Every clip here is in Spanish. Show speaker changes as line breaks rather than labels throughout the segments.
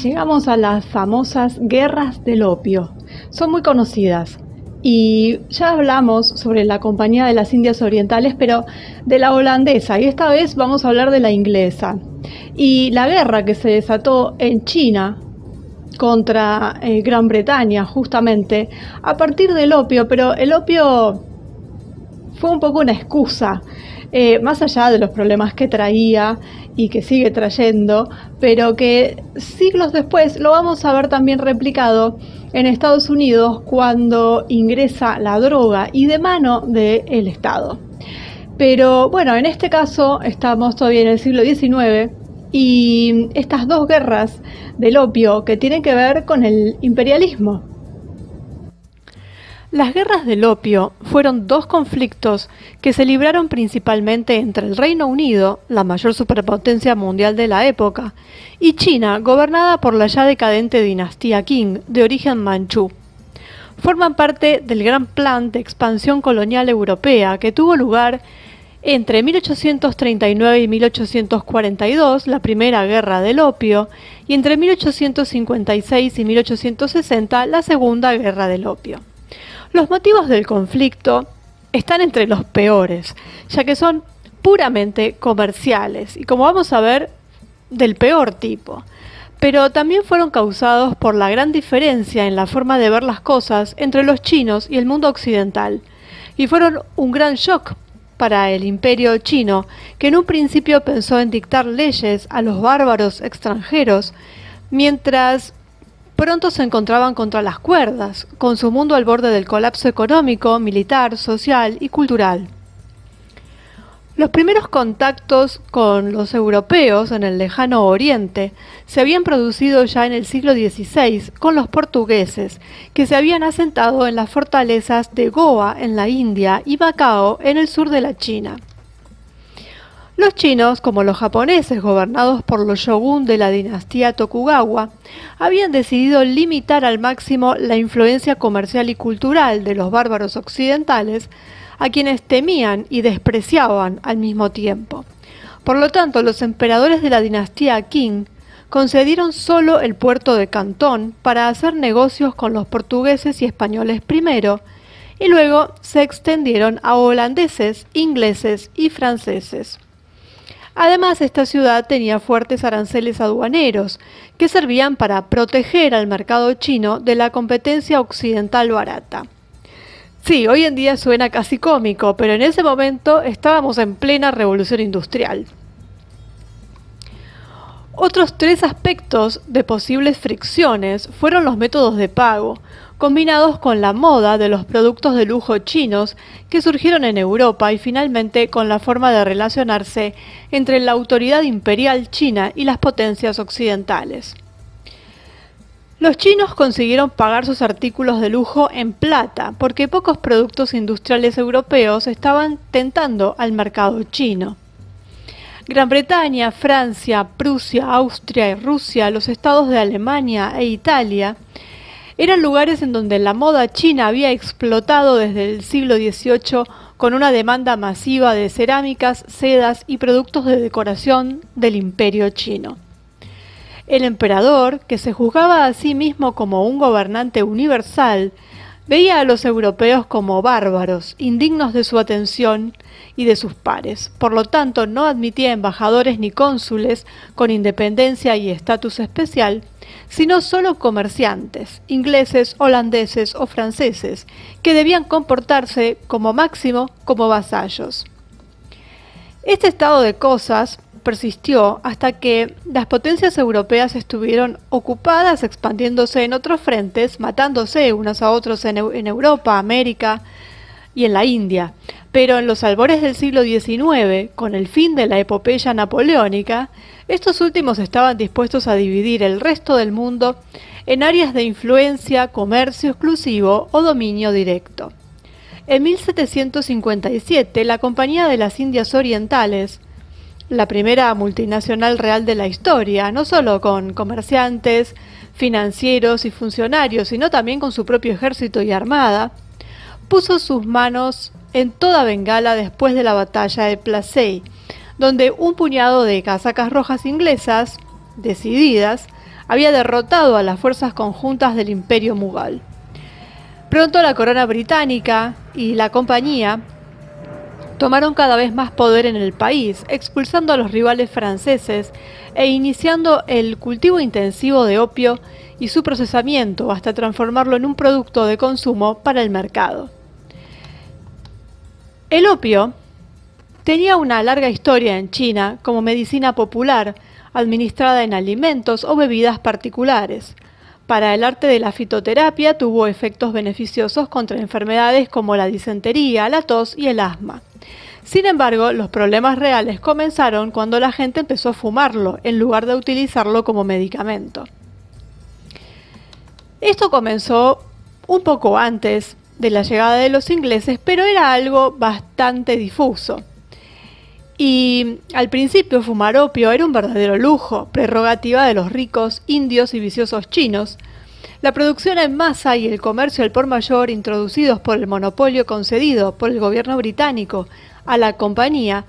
llegamos a las famosas guerras del opio. Son muy conocidas y ya hablamos sobre la Compañía de las Indias Orientales, pero de la holandesa, y esta vez vamos a hablar de la inglesa. Y la guerra que se desató en China contra Gran Bretaña, justamente, a partir del opio, pero el opio fue un poco una excusa, más allá de los problemas que traía y que sigue trayendo, pero que siglos después lo vamos a ver también replicado en Estados Unidos cuando ingresa la droga y de mano del Estado. Pero bueno, en este caso estamos todavía en el siglo XIX y estas dos guerras del opio que tienen que ver con el imperialismo. Las guerras del opio fueron dos conflictos que se libraron principalmente entre el Reino Unido, la mayor superpotencia mundial de la época, y China, gobernada por la ya decadente dinastía Qing, de origen manchú. Forman parte del gran plan de expansión colonial europea que tuvo lugar entre 1839 y 1842, la primera guerra del opio, y entre 1856 y 1860, la segunda guerra del opio. Los motivos del conflicto están entre los peores, ya que son puramente comerciales y, como vamos a ver, del peor tipo. Pero también fueron causados por la gran diferencia en la forma de ver las cosas entre los chinos y el mundo occidental, y fueron un gran shock para el imperio chino, que en un principio pensó en dictar leyes a los bárbaros extranjeros, mientras pronto se encontraban contra las cuerdas, con su mundo al borde del colapso económico, militar, social y cultural. Los primeros contactos con los europeos en el lejano oriente se habían producido ya en el siglo XVI con los portugueses, que se habían asentado en las fortalezas de Goa en la India y Macao en el sur de la China. Los chinos, como los japoneses gobernados por los shogun de la dinastía Tokugawa, habían decidido limitar al máximo la influencia comercial y cultural de los bárbaros occidentales, a quienes temían y despreciaban al mismo tiempo. Por lo tanto, los emperadores de la dinastía Qing concedieron solo el puerto de Cantón para hacer negocios con los portugueses y españoles primero, y luego se extendieron a holandeses, ingleses y franceses. Además, esta ciudad tenía fuertes aranceles aduaneros que servían para proteger al mercado chino de la competencia occidental barata. Sí, hoy en día suena casi cómico, pero en ese momento estábamos en plena revolución industrial. Otros tres aspectos de posibles fricciones fueron los métodos de pago, combinados con la moda de los productos de lujo chinos que surgieron en Europa y finalmente con la forma de relacionarse entre la autoridad imperial china y las potencias occidentales. Los chinos consiguieron pagar sus artículos de lujo en plata porque pocos productos industriales europeos estaban tentando al mercado chino. Gran Bretaña, Francia, Prusia, Austria y Rusia, los estados de Alemania e Italia eran lugares en donde la moda china había explotado desde el siglo XVIII con una demanda masiva de cerámicas, sedas y productos de decoración del imperio chino. El emperador, que se juzgaba a sí mismo como un gobernante universal, veía a los europeos como bárbaros, indignos de su atención y de sus pares. Por lo tanto, no admitía embajadores ni cónsules con independencia y estatus especial, sino solo comerciantes, ingleses, holandeses o franceses, que debían comportarse como máximo como vasallos. Este estado de cosas persistió hasta que las potencias europeas estuvieron ocupadas expandiéndose en otros frentes, matándose unos a otros en Europa, América y en la India. Pero en los albores del siglo XIX, con el fin de la epopeya napoleónica, estos últimos estaban dispuestos a dividir el resto del mundo en áreas de influencia, comercio exclusivo o dominio directo. En 1757, la Compañía de las Indias Orientales, la primera multinacional real de la historia, no solo con comerciantes, financieros y funcionarios, sino también con su propio ejército y armada, puso sus manos en toda Bengala después de la batalla de Plassey, donde un puñado de casacas rojas inglesas, decididas, había derrotado a las fuerzas conjuntas del Imperio Mughal. Pronto la corona británica y la compañía tomaron cada vez más poder en el país, expulsando a los rivales franceses e iniciando el cultivo intensivo de opio y su procesamiento hasta transformarlo en un producto de consumo para el mercado. El opio tenía una larga historia en China como medicina popular, administrada en alimentos o bebidas particulares. Para el arte de la fitoterapia tuvo efectos beneficiosos contra enfermedades como la disentería, la tos y el asma. Sin embargo, los problemas reales comenzaron cuando la gente empezó a fumarlo en lugar de utilizarlo como medicamento. Esto comenzó un poco antes de la llegada de los ingleses, pero era algo bastante difuso. Y al principio fumar opio era un verdadero lujo, prerrogativa de los ricos, indios y viciosos chinos. La producción en masa y el comercio al por mayor, introducidos por el monopolio concedido por el gobierno británico a la compañía,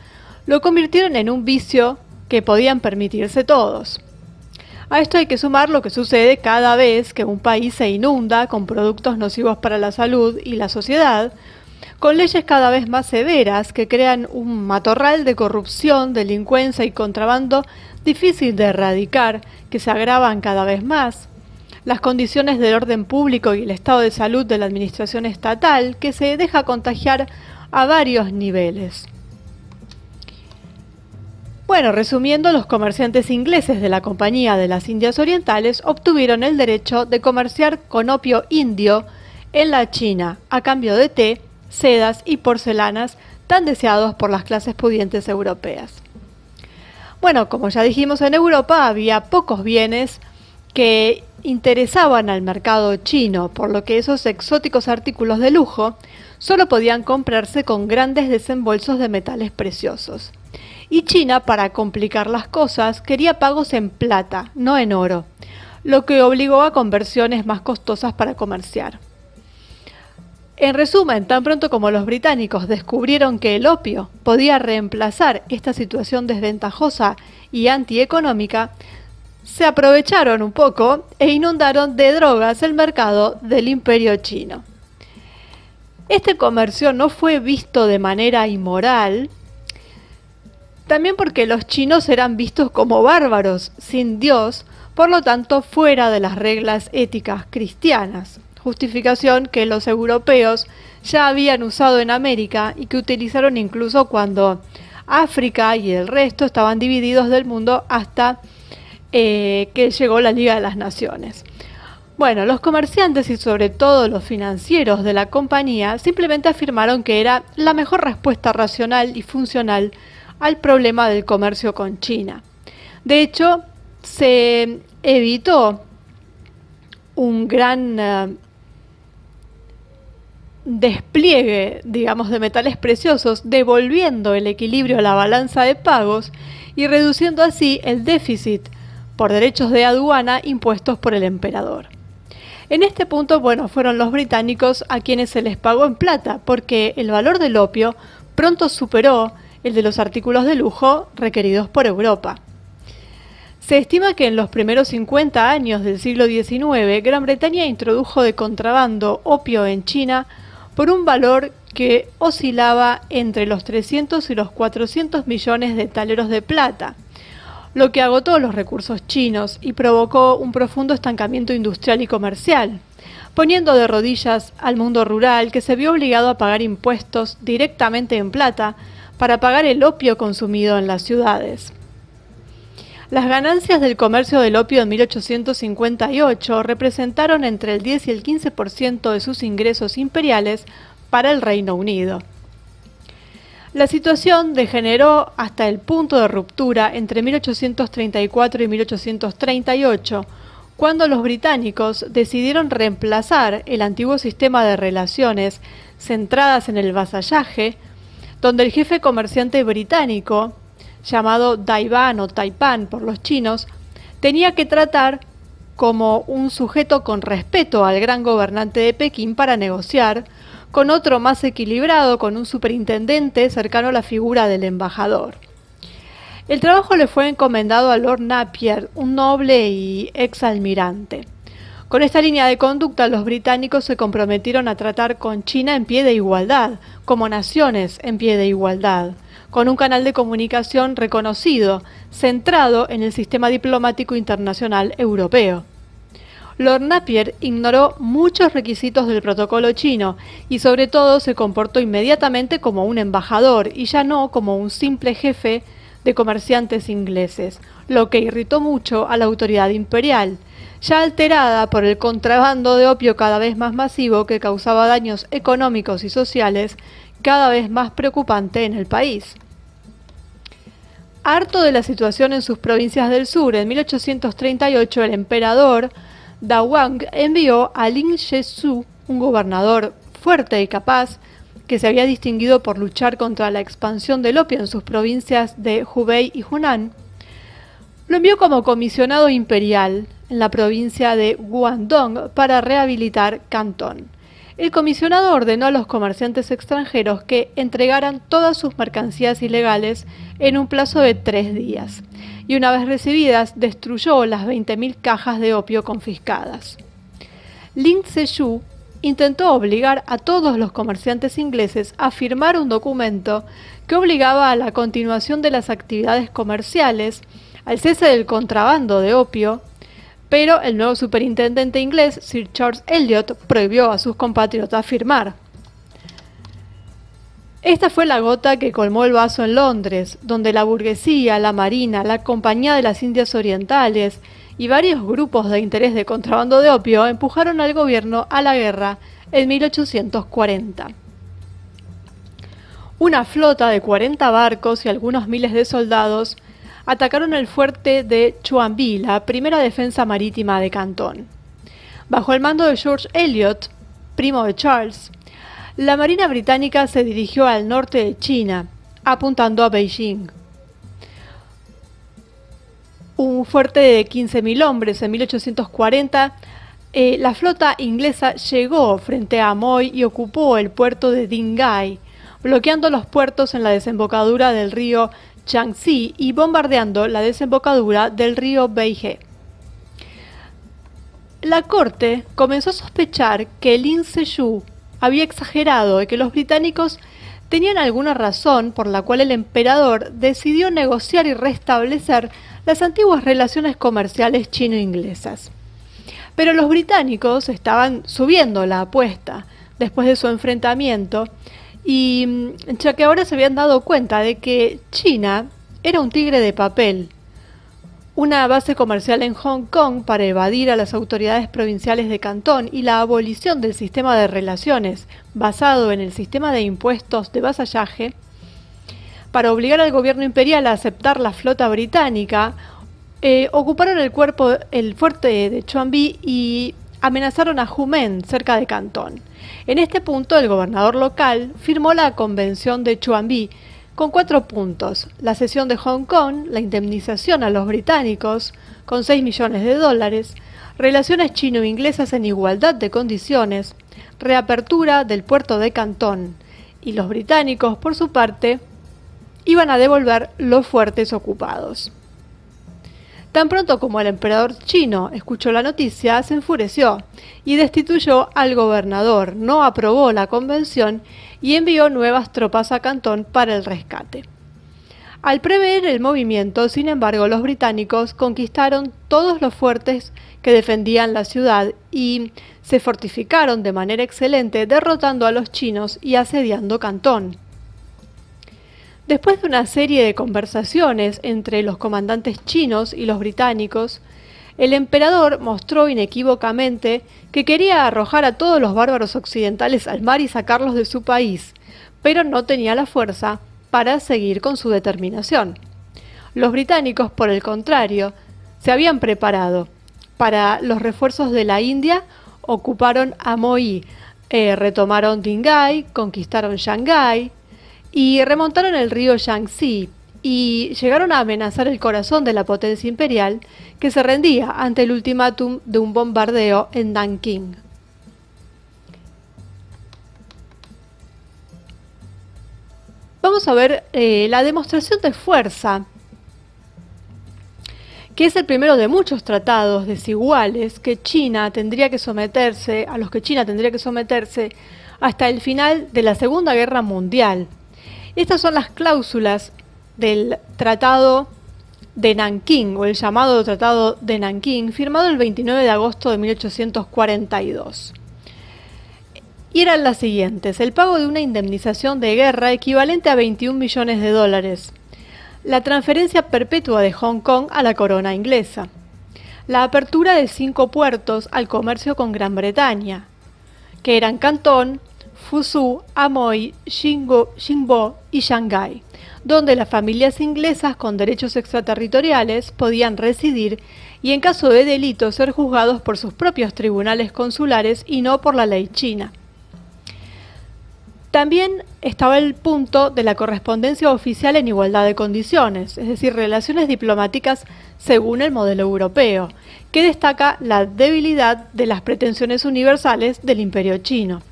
lo convirtieron en un vicio que podían permitirse todos. A esto hay que sumar lo que sucede cada vez que un país se inunda con productos nocivos para la salud y la sociedad, con leyes cada vez más severas que crean un matorral de corrupción, delincuencia y contrabando difícil de erradicar, que se agravan cada vez más, las condiciones del orden público y el estado de salud de la administración estatal, que se deja contagiar a varios niveles. Bueno, resumiendo, los comerciantes ingleses de la Compañía de las Indias Orientales obtuvieron el derecho de comerciar con opio indio en la China, a cambio de té, sedas y porcelanas tan deseados por las clases pudientes europeas. Bueno, como ya dijimos, en Europa había pocos bienes que interesaban al mercado chino, por lo que esos exóticos artículos de lujo solo podían comprarse con grandes desembolsos de metales preciosos. Y China, para complicar las cosas, quería pagos en plata, no en oro, lo que obligó a conversiones más costosas para comerciar. En resumen, tan pronto como los británicos descubrieron que el opio podía reemplazar esta situación desventajosa y antieconómica, se aprovecharon un poco e inundaron de drogas el mercado del imperio chino. Este comercio no fue visto de manera inmoral, también porque los chinos eran vistos como bárbaros, sin Dios, por lo tanto fuera de las reglas éticas cristianas, justificación que los europeos ya habían usado en América y que utilizaron incluso cuando África y el resto estaban divididos del mundo hasta que llegó la Liga de las Naciones. Bueno, los comerciantes y sobre todo los financieros de la compañía simplemente afirmaron que era la mejor respuesta racional y funcional al problema del comercio con China. De hecho, se evitó un gran despliegue, digamos, de metales preciosos, devolviendo el equilibrio a la balanza de pagos y reduciendo así el déficit por derechos de aduana impuestos por el emperador. En este punto, bueno, fueron los británicos a quienes se les pagó en plata, porque el valor del opio pronto superó el de los artículos de lujo requeridos por Europa. Se estima que en los primeros 50 años del siglo XIX, Gran Bretaña introdujo de contrabando opio en China por un valor que oscilaba entre los 300 y los 400 millones de taleros de plata, lo que agotó los recursos chinos y provocó un profundo estancamiento industrial y comercial, poniendo de rodillas al mundo rural, que se vio obligado a pagar impuestos directamente en plata para pagar el opio consumido en las ciudades. Las ganancias del comercio del opio en 1858 representaron entre el 10 y el 15% de sus ingresos imperiales para el Reino Unido. La situación degeneró hasta el punto de ruptura entre 1834 y 1838, cuando los británicos decidieron reemplazar el antiguo sistema de relaciones centradas en el vasallaje, donde el jefe comerciante británico, llamado Daiban o Taipan por los chinos, tenía que tratar como un sujeto con respeto al gran gobernante de Pekín para negociar, con otro más equilibrado, con un superintendente cercano a la figura del embajador. El trabajo le fue encomendado a Lord Napier, un noble y exalmirante. Con esta línea de conducta, los británicos se comprometieron a tratar con China en pie de igualdad, como naciones en pie de igualdad, con un canal de comunicación reconocido, centrado en el sistema diplomático internacional europeo. Lord Napier ignoró muchos requisitos del protocolo chino y sobre todo se comportó inmediatamente como un embajador y ya no como un simple jefe de comerciantes ingleses, lo que irritó mucho a la autoridad imperial, ya alterada por el contrabando de opio cada vez más masivo que causaba daños económicos y sociales cada vez más preocupante en el país. Harto de la situación en sus provincias del sur, en 1838 el emperador Da Wang envió a Lin Zexu, un gobernador fuerte y capaz, que se había distinguido por luchar contra la expansión del opio en sus provincias de Hubei y Hunan. Lo envió como comisionado imperial en la provincia de Guangdong para rehabilitar Cantón. El comisionado ordenó a los comerciantes extranjeros que entregaran todas sus mercancías ilegales en un plazo de 3 días, y una vez recibidas destruyó las 20.000 cajas de opio confiscadas. Lin Zexu intentó obligar a todos los comerciantes ingleses a firmar un documento que obligaba a la continuación de las actividades comerciales, al cese del contrabando de opio, pero el nuevo superintendente inglés, Sir Charles Eliot, prohibió a sus compatriotas firmar. Esta fue la gota que colmó el vaso en Londres, donde la burguesía, la marina, la Compañía de las Indias Orientales y varios grupos de interés de contrabando de opio empujaron al gobierno a la guerra en 1840. Una flota de 40 barcos y algunos miles de soldados atacaron el fuerte de Chuanbi, la primera defensa marítima de Cantón. Bajo el mando de George Eliot, primo de Charles, la marina británica se dirigió al norte de China, apuntando a Beijing. Un fuerte de 15.000 hombres en 1840, la flota inglesa llegó frente a Amoy y ocupó el puerto de Dinghai, bloqueando los puertos en la desembocadura del río Yangtze y bombardeando la desembocadura del río Beige. La corte comenzó a sospechar que Lin Zexu había exagerado y que los británicos tenían alguna razón por la cual el emperador decidió negociar y restablecer las antiguas relaciones comerciales chino-inglesas. Pero los británicos estaban subiendo la apuesta después de su enfrentamiento, y ya que ahora se habían dado cuenta de que China era un tigre de papel, una base comercial en Hong Kong para evadir a las autoridades provinciales de Cantón y la abolición del sistema de relaciones basado en el sistema de impuestos de vasallaje, para obligar al gobierno imperial a aceptar la flota británica, ocuparon el fuerte de Chuanbi y amenazaron a Humen, cerca de Cantón. En este punto, el gobernador local firmó la Convención de Chuanbi con 4 puntos: la cesión de Hong Kong, la indemnización a los británicos con $6 millones, relaciones chino-inglesas en igualdad de condiciones, reapertura del puerto de Cantón, y los británicos, por su parte, iban a devolver los fuertes ocupados. Tan pronto como el emperador chino escuchó la noticia, se enfureció y destituyó al gobernador, no aprobó la convención y envió nuevas tropas a Cantón para el rescate. Al prever el movimiento, sin embargo, los británicos conquistaron todos los fuertes que defendían la ciudad y se fortificaron de manera excelente, derrotando a los chinos y asediando Cantón. Después de una serie de conversaciones entre los comandantes chinos y los británicos, el emperador mostró inequívocamente que quería arrojar a todos los bárbaros occidentales al mar y sacarlos de su país, pero no tenía la fuerza para seguir con su determinación. Los británicos, por el contrario, se habían preparado. Para los refuerzos de la India, ocuparon Amoy, retomaron Dinghai, conquistaron Shanghái y remontaron el río Yangtze, y llegaron a amenazar el corazón de la potencia imperial, que se rendía ante el ultimátum de un bombardeo en Nanking. Vamos a ver la demostración de fuerza que es el primero de muchos tratados desiguales que a los que China tendría que someterse hasta el final de la Segunda Guerra Mundial. Estas son las cláusulas del Tratado de Nankín, o el llamado Tratado de Nankín, firmado el 29 de agosto de 1842. Y eran las siguientes: el pago de una indemnización de guerra equivalente a 21 millones de dólares, la transferencia perpetua de Hong Kong a la corona inglesa, la apertura de 5 puertos al comercio con Gran Bretaña, que eran Cantón, Fuzhou, Amoy, Ningbo y Shanghái, donde las familias inglesas con derechos extraterritoriales podían residir y en caso de delito ser juzgados por sus propios tribunales consulares y no por la ley china. También estaba el punto de la correspondencia oficial en igualdad de condiciones, es decir, relaciones diplomáticas según el modelo europeo, que destaca la debilidad de las pretensiones universales del Imperio chino.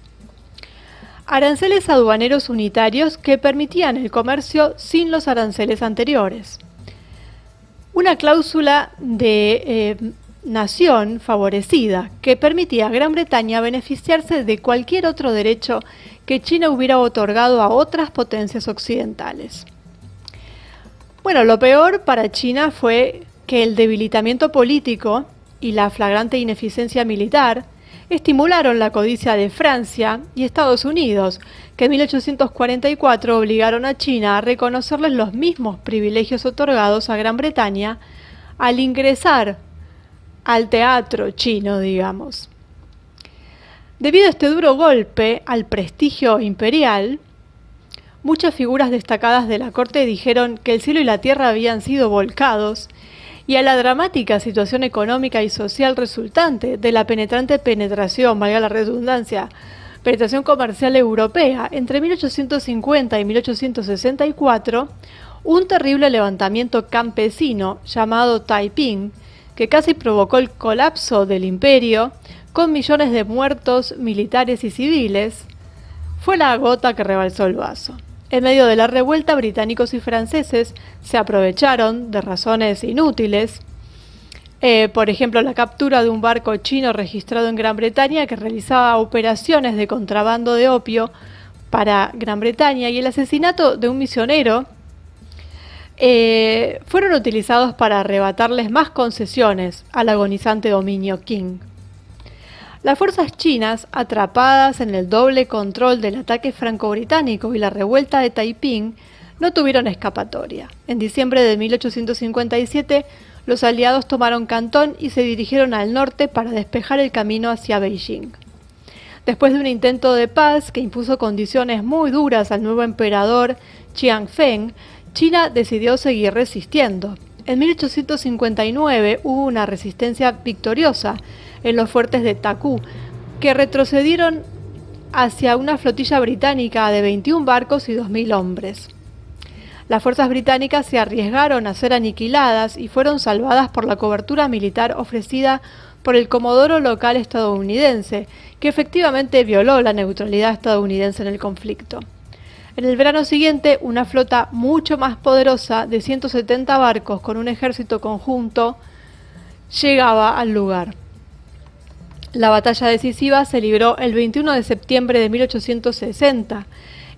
Aranceles aduaneros unitarios que permitían el comercio sin los aranceles anteriores. Una cláusula de nación favorecida que permitía a Gran Bretaña beneficiarse de cualquier otro derecho que China hubiera otorgado a otras potencias occidentales. Bueno, lo peor para China fue que el debilitamiento político y la flagrante ineficiencia militar estimularon la codicia de Francia y Estados Unidos, que en 1844 obligaron a China a reconocerles los mismos privilegios otorgados a Gran Bretaña al ingresar al teatro chino, digamos. Debido a este duro golpe al prestigio imperial, muchas figuras destacadas de la corte dijeron que el cielo y la tierra habían sido volcados, y a la dramática situación económica y social resultante de la penetración, valga la redundancia, penetración comercial europea entre 1850 y 1864, un terrible levantamiento campesino llamado Taiping, que casi provocó el colapso del imperio, con millones de muertos militares y civiles, fue la gota que rebalsó el vaso. En medio de la revuelta, británicos y franceses se aprovecharon de razones inútiles, por ejemplo, la captura de un barco chino registrado en Gran Bretaña que realizaba operaciones de contrabando de opio para Gran Bretaña, y el asesinato de un misionero, fueron utilizados para arrebatarles más concesiones al agonizante dominio Qing. Las fuerzas chinas, atrapadas en el doble control del ataque franco-británico y la revuelta de Taiping, no tuvieron escapatoria. En diciembre de 1857, los aliados tomaron Cantón y se dirigieron al norte para despejar el camino hacia Beijing. Después de un intento de paz que impuso condiciones muy duras al nuevo emperador Chiang Feng, China decidió seguir resistiendo. En 1859 hubo una resistencia victoriosa en los fuertes de Taku, que retrocedieron hacia una flotilla británica de 21 barcos y 2.000 hombres. Las fuerzas británicas se arriesgaron a ser aniquiladas y fueron salvadas por la cobertura militar ofrecida por el comodoro local estadounidense, que efectivamente violó la neutralidad estadounidense en el conflicto. En el verano siguiente, una flota mucho más poderosa de 170 barcos con un ejército conjunto llegaba al lugar. La batalla decisiva se libró el 21 de septiembre de 1860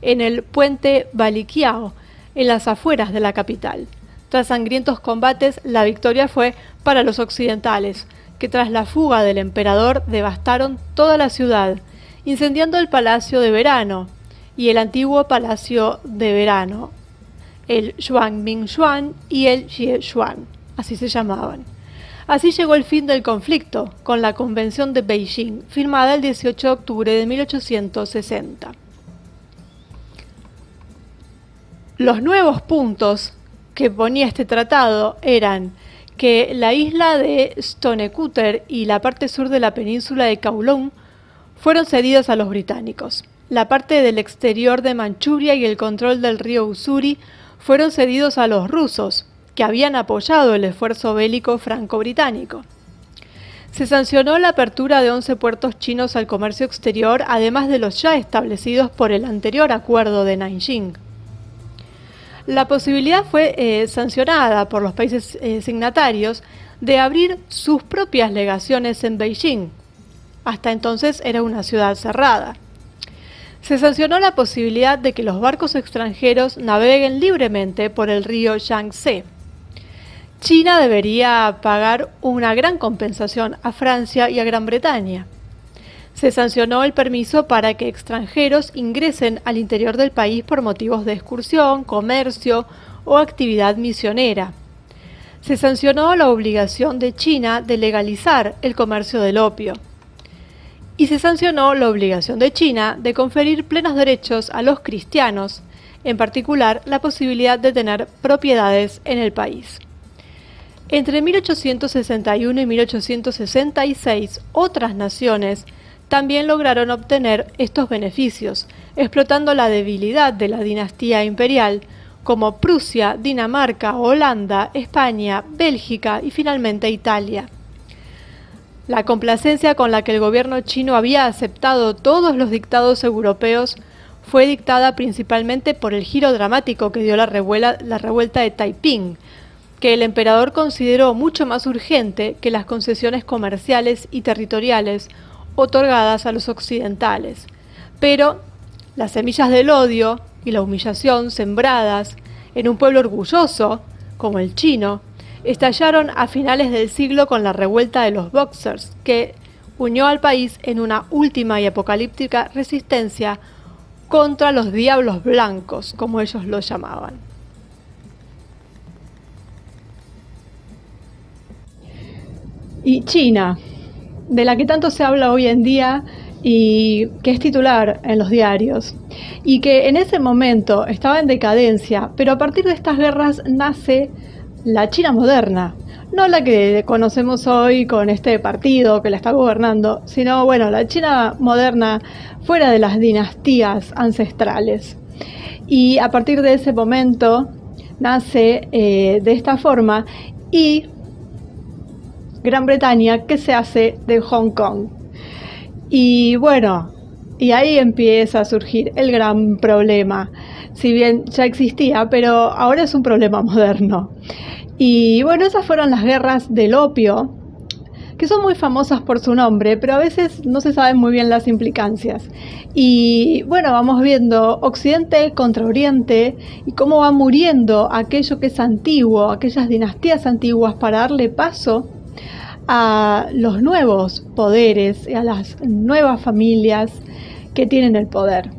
en el puente Baliqiao, en las afueras de la capital. Tras sangrientos combates, la victoria fue para los occidentales, que tras la fuga del emperador devastaron toda la ciudad, incendiando el Palacio de Verano y el antiguo Palacio de Verano, el Xuanmingshuan y el Xiexuan, así se llamaban. Así llegó el fin del conflicto, con la Convención de Beijing, firmada el 18 de octubre de 1860. Los nuevos puntos que ponía este tratado eran que la isla de Stonecouter y la parte sur de la península de Kowloon fueron cedidas a los británicos. La parte del exterior de Manchuria y el control del río Ussuri fueron cedidos a los rusos, que habían apoyado el esfuerzo bélico franco-británico. Se sancionó la apertura de 11 puertos chinos al comercio exterior, además de los ya establecidos por el anterior acuerdo de Nanjing. La posibilidad fue sancionada por los países signatarios de abrir sus propias legaciones en Beijing. Hasta entonces era una ciudad cerrada. Se sancionó la posibilidad de que los barcos extranjeros naveguen libremente por el río Yangtze. China debería pagar una gran compensación a Francia y a Gran Bretaña. Se sancionó el permiso para que extranjeros ingresen al interior del país por motivos de excursión, comercio o actividad misionera. Se sancionó la obligación de China de legalizar el comercio del opio. Y se sancionó la obligación de China de conferir plenos derechos a los cristianos, en particular la posibilidad de tener propiedades en el país. Entre 1861 y 1866, otras naciones también lograron obtener estos beneficios, explotando la debilidad de la dinastía imperial, como Prusia, Dinamarca, Holanda, España, Bélgica y finalmente Italia. La complacencia con la que el gobierno chino había aceptado todos los dictados europeos fue dictada principalmente por el giro dramático que dio la revuelta de Taiping, que el emperador consideró mucho más urgente que las concesiones comerciales y territoriales otorgadas a los occidentales. Pero las semillas del odio y la humillación sembradas en un pueblo orgulloso, como el chino, estallaron a finales del siglo con la revuelta de los Boxers, que unió al país en una última y apocalíptica resistencia contra los diablos blancos, como ellos lo llamaban. Y China, de la que tanto se habla hoy en día y que es titular en los diarios, y que en ese momento estaba en decadencia, pero a partir de estas guerras nace la China moderna, no la que conocemos hoy con este partido que la está gobernando, sino, bueno, la China moderna fuera de las dinastías ancestrales. Y a partir de ese momento nace de esta forma, y Gran Bretaña, que se hace de Hong Kong. Y bueno, y ahí empieza a surgir el gran problema, si bien ya existía, pero ahora es un problema moderno. Y bueno, esas fueron las guerras del opio, que son muy famosas por su nombre, pero a veces no se saben muy bien las implicancias. Y bueno, vamos viendo Occidente contra Oriente y cómo va muriendo aquello que es antiguo, aquellas dinastías antiguas, para darle paso a los nuevos poderes y a las nuevas familias que tienen el poder.